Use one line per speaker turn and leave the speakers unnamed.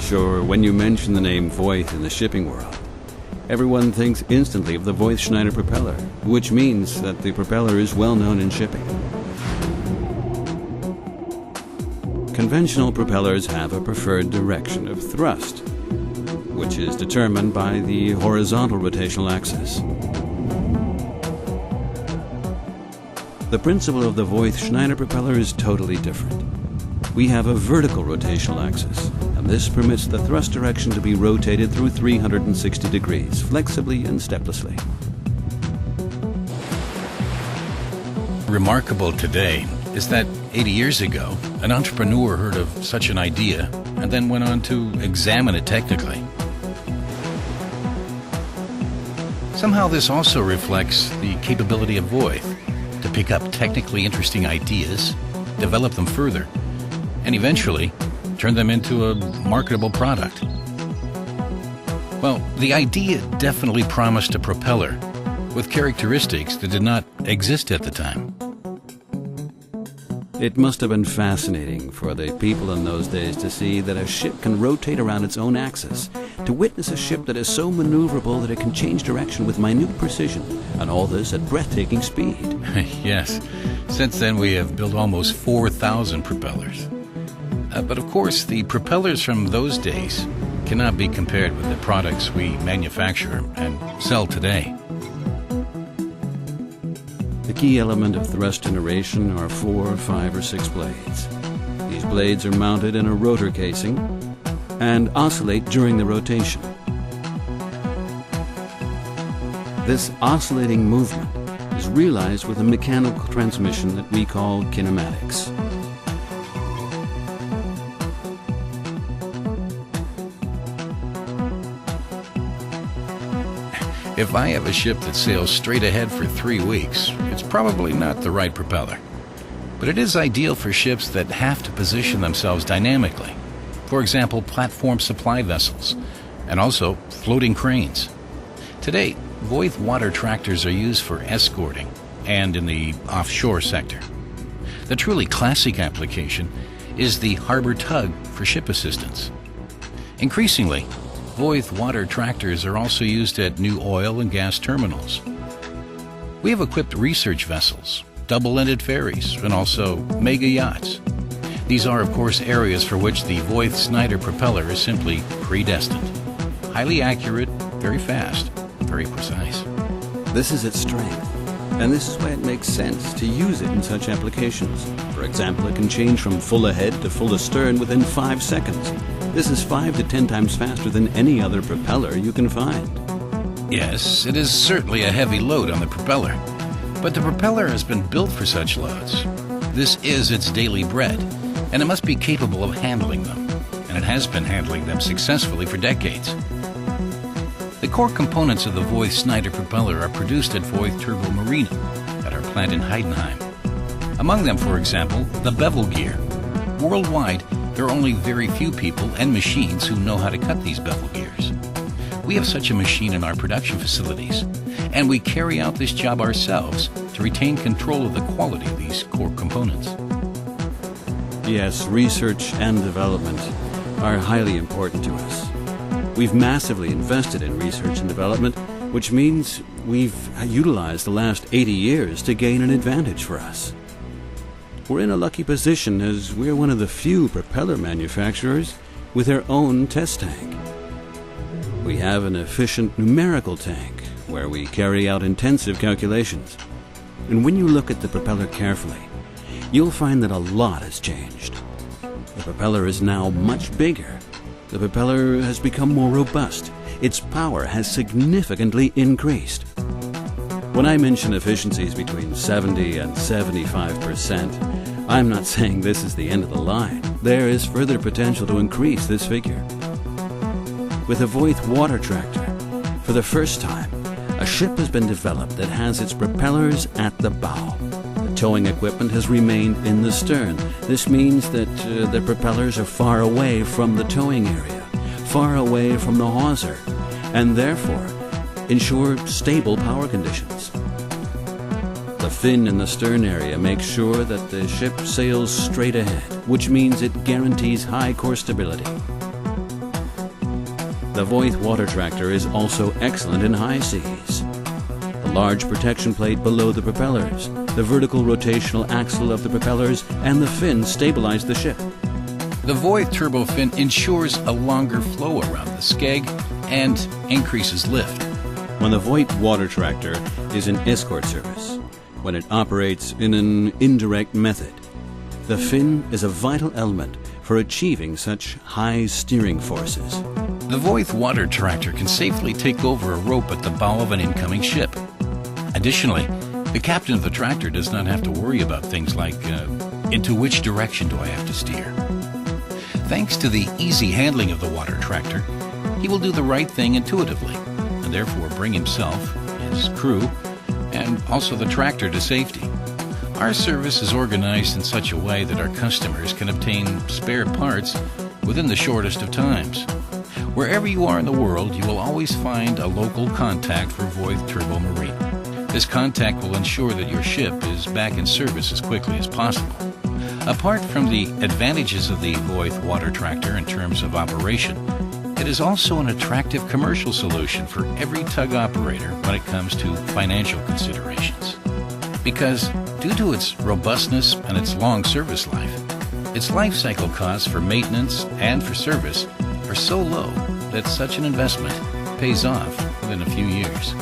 Sure, when you mention the name Voith in the shipping world, everyone thinks instantly of the Voith Schneider propeller, which means that the propeller is well known in shipping. Conventional propellers have a preferred direction of thrust, which is determined by the horizontal rotational axis. The principle of the Voith Schneider propeller is totally different. We have a vertical rotational axis, and this permits the thrust direction to be rotated through 360 degrees, flexibly and steplessly.
Remarkable today is that 80 years ago, an entrepreneur heard of such an idea and then went on to examine it technically. Somehow this also reflects the capability of Voith to pick up technically interesting ideas, develop them further, and eventually turn them into a marketable product. Well, the idea definitely promised a propeller with characteristics that did not exist at the time.
It must have been fascinating for the people in those days to see that a ship can rotate around its own axis, to witness a ship that is so maneuverable that it can change direction with minute precision, and all this at breathtaking speed.
Yes, since then we have built almost 4,000 propellers. But of course, the propellers from those days cannot be compared with the products we manufacture and sell today.
The key element of thrust generation are 4, 5, or 6 blades. These blades are mounted in a rotor casing and oscillate during the rotation. This oscillating movement is realized with a mechanical transmission that we call kinematics.
If I have a ship that sails straight ahead for 3 weeks, it's probably not the right propeller. But it is ideal for ships that have to position themselves dynamically. For example, platform supply vessels, and also floating cranes. Today, Voith water tractors are used for escorting and in the offshore sector. The truly classic application is the harbor tug for ship assistance. Increasingly, Voith water tractors are also used at new oil and gas terminals. We have equipped research vessels, double-ended ferries, and also mega yachts. These are, of course, areas for which the Voith Schneider propeller is simply predestined. Highly accurate, very fast, very precise.
This is its strength, and this is why it makes sense to use it in such applications. For example, it can change from full ahead to full astern within 5 seconds. This is 5 to 10 times faster than any other propeller you can find.
Yes, it is certainly a heavy load on the propeller, but the propeller has been built for such loads. This is its daily bread, and it must be capable of handling them, and it has been handling them successfully for decades. The core components of the Voith Schneider propeller are produced at Voith Turbo Marine at our plant in Heidenheim. Among them, for example, the bevel gear. Worldwide, there are only very few people and machines who know how to cut these bevel gears. We have such a machine in our production facilities, and we carry out this job ourselves to retain control of the quality of these core components.
Yes, research and development are highly important to us. We've massively invested in research and development, which means we've utilized the last 80 years to gain an advantage for us. We're in a lucky position as we're one of the few propeller manufacturers with their own test tank. We have an efficient numerical tank where we carry out intensive calculations. And when you look at the propeller carefully, you'll find that a lot has changed. The propeller is now much bigger. The propeller has become more robust. Its power has significantly increased. When I mention efficiencies between 70 and 75%, I'm not saying this is the end of the line. There is further potential to increase this figure. With a Voith water tractor, for the first time, a ship has been developed that has its propellers at the bow. The towing equipment has remained in the stern. This means that the propellers are far away from the towing area, far away from the hawser, and therefore ensure stable power conditions. The fin in the stern area makes sure that the ship sails straight ahead, which means it guarantees high core stability. The Voith water tractor is also excellent in high seas. The large protection plate below the propellers, the vertical rotational axle of the propellers, and the fin stabilize the ship.
The Voith turbo fin ensures a longer flow around the skeg and increases lift.
When the Voith water tractor is in escort service, when it operates in an indirect method, the fin is a vital element for achieving such high steering forces.
The Voith water tractor can safely take over a rope at the bow of an incoming ship. Additionally, the captain of the tractor does not have to worry about things like, into which direction do I have to steer? Thanks to the easy handling of the water tractor, he will do the right thing intuitively, and therefore bring himself, his crew, and also the tractor to safety. Our service is organized in such a way that our customers can obtain spare parts within the shortest of times. Wherever you are in the world, you will always find a local contact for Voith Turbo Marine. This contact will ensure that your ship is back in service as quickly as possible. Apart from the advantages of the Voith water tractor in terms of operation, it is also an attractive commercial solution for every tug operator when it comes to financial considerations. Because due to its robustness and its long service life, its life cycle costs for maintenance and for service are so low that such an investment pays off within a few years.